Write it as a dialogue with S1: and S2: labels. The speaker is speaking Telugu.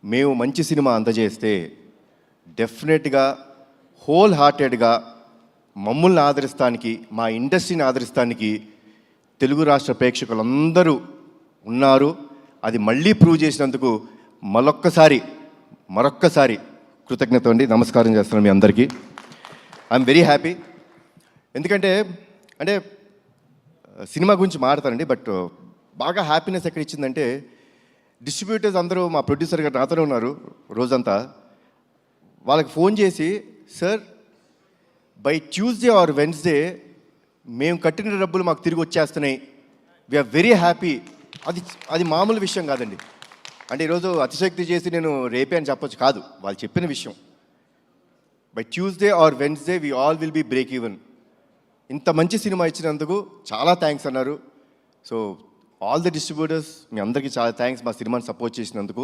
S1: మేము మంచి సినిమా అందజేస్తే డెఫినెట్గా హోల్ హార్టెడ్గా మమ్మల్ని ఆదరిస్తానికి, మా ఇండస్ట్రీని ఆదరిస్తానికి తెలుగు రాష్ట్ర ప్రేక్షకులందరూ ఉన్నారు. అది మళ్ళీ ప్రూవ్ చేసినందుకు మరొక్కసారి కృతజ్ఞత అండి. నమస్కారం చేస్తున్నాను మీ అందరికీ. I'm very happy. ఎందుకంటే సినిమా గురించి మాట్లాడతానండి, బట్ బాగా హ్యాపీనెస్ ఎక్కడ ఇచ్చిందంటే డిస్ట్రిబ్యూటర్స్ అందరూ, మా ప్రొడ్యూసర్ గారు నాతోనే ఉన్నారు రోజంతా. వాళ్ళకి ఫోన్ చేసి, sir by Tuesday or Wednesday మేము కట్టిన డబ్బులు మాకు తిరిగి వచ్చేస్తున్నాయి, వీఆర్ వెరీ హ్యాపీ. అది మామూలు విషయం కాదండి. అంటే ఈరోజు అతిశక్తి చేసి నేను రేపే అని చెప్పొచ్చు కాదు, వాళ్ళు చెప్పిన విషయం. By Tuesday or Wednesday we all will be break even. ఇంత మంచి సినిమా ఇచ్చినందుకు చాలా థ్యాంక్స్ అన్నారు. సో ఆల్ ది డిస్ట్రిబ్యూటర్స్, మీ అందరికీ చాలా థ్యాంక్స్ మా సినిమాని సపోర్ట్ చేసినందుకు.